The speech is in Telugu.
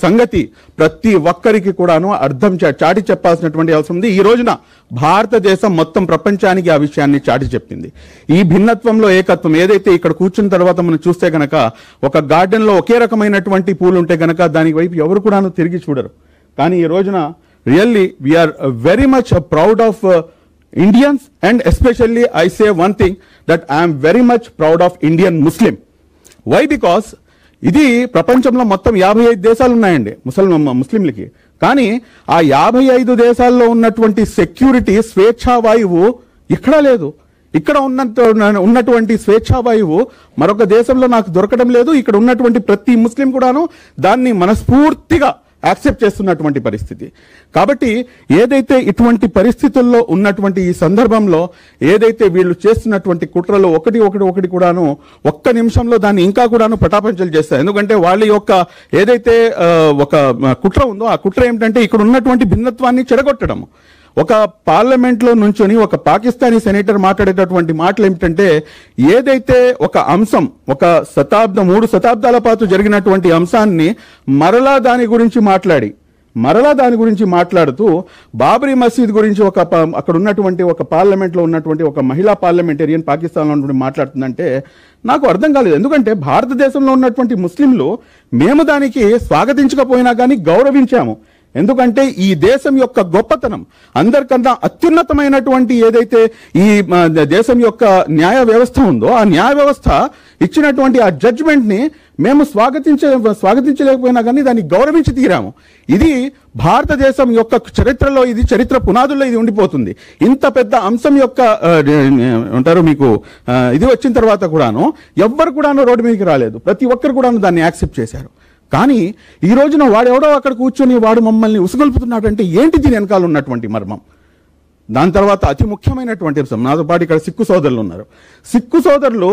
సంగతి ప్రతి ఒక్కరికి కూడాను అర్థం చాటి చెప్పాల్సినటువంటి అవసరం ఉంది. ఈ రోజున భారతదేశం మొత్తం ప్రపంచానికి ఆ విషయాన్ని చాటి చెప్పింది. ఈ భిన్నత్వంలో ఏకత్వం ఏదైతే ఇక్కడ కూర్చున్న తర్వాత మనం చూస్తే గనక ఒక గార్డెన్ లో ఒకే రకమైనటువంటి పూలు ఉంటే గనక దాని వైపు ఎవరు కూడాను తిరిగి చూడరు. కానీ ఈ రోజున really we are very much proud of Indians, and especially I say one thing, that I am very much proud of Indian Muslim. Why? Because ఇది ప్రపంచంలో మొత్తం 55 దేశాలు ఉన్నాయండి ముస్లింలకి. కానీ ఆ 55 దేశాల్లో ఉన్నటువంటి సెక్యూరిటీ స్వేచ్ఛావాయువు ఎక్కడా లేదు. ఇక్కడ ఉన్నటువంటి స్వేచ్ఛావాయువు మరొక దేశంలో నాకు దొరకడం లేదు. ఇక్కడ ఉన్నటువంటి ప్రతి ముస్లిం కూడాను దాన్ని మనస్ఫూర్తిగా యాక్సెప్ట్ చేస్తున్నటువంటి పరిస్థితి. కాబట్టి ఏదైతే ఇటువంటి పరిస్థితుల్లో ఉన్నటువంటి ఈ సందర్భంలో ఏదైతే వీళ్ళు చేస్తున్నటువంటి కుట్రలు ఒకటి కూడాను ఒక్క నిమిషంలో దాన్ని ఇంకా కూడాను పటాపంచలు చేస్తారు. ఎందుకంటే వాళ్ళ యొక్క ఏదైతే ఒక కుట్ర ఉందో ఆ కుట్ర ఏమిటంటే ఇక్కడ ఉన్నటువంటి భిన్నత్వాన్ని చెడగొట్టడం. ఒక పార్లమెంట్లో నుంచొని ఒక పాకిస్తానీ సెనేటర్ మాట్లాడేటటువంటి మాటలు ఏమిటంటే ఏదైతే ఒక అంశం ఒక 3 శతాబ్దాల పాటు జరిగినటువంటి అంశాన్ని మరలా దాని గురించి మాట్లాడుతూ బాబరీ మసీద్ గురించి అక్కడ ఉన్నటువంటి ఒక పార్లమెంట్లో ఉన్నటువంటి ఒక మహిళా పార్లమెంటేరియన్ పాకిస్తాన్లో ఉన్నటువంటి మాట్లాడుతుందంటే నాకు అర్థం కాలేదు. ఎందుకంటే భారతదేశంలో ఉన్నటువంటి ముస్లింలు మేము దానికి స్వాగతించకపోయినా కానీ గౌరవించాము. ఎందుకంటే ఈ దేశం యొక్క గొప్పతనం అందరికన్నా అత్యున్నతమైనటువంటి ఏదైతే ఈ దేశం యొక్క న్యాయ వ్యవస్థ ఉందో ఆ న్యాయ వ్యవస్థ ఇచ్చినటువంటి ఆ జడ్జిమెంట్ ని మేము స్వాగతించలేకపోయినా కానీ దాన్ని గౌరవించి తీరాము. ఇది భారతదేశం యొక్క చరిత్రలో ఇది చరిత్ర పునాదుల్లో ఇది ఉండిపోతుంది. ఇంత పెద్ద అంశం యొక్క అంటారు మీకు ఇది వచ్చిన తర్వాత కూడాను ఎవ్వరు కూడాను రోడ్డు మీదకి రాలేదు. ప్రతి ఒక్కరు కూడాను దాన్ని యాక్సెప్ట్ చేశారు. కానీ ఈ రోజున వాడెవడో అక్కడ కూర్చొని వాడు మమ్మల్ని ఉసుగొల్పుతున్నాడంటే ఏంటి దీని వెనకాల ఉన్నటువంటి మర్మం? దాని తర్వాత అతి ముఖ్యమైనటువంటి అంశం నాతో పాటు ఇక్కడ సిక్కు సోదరులు ఉన్నారు. సిక్కు సోదరులు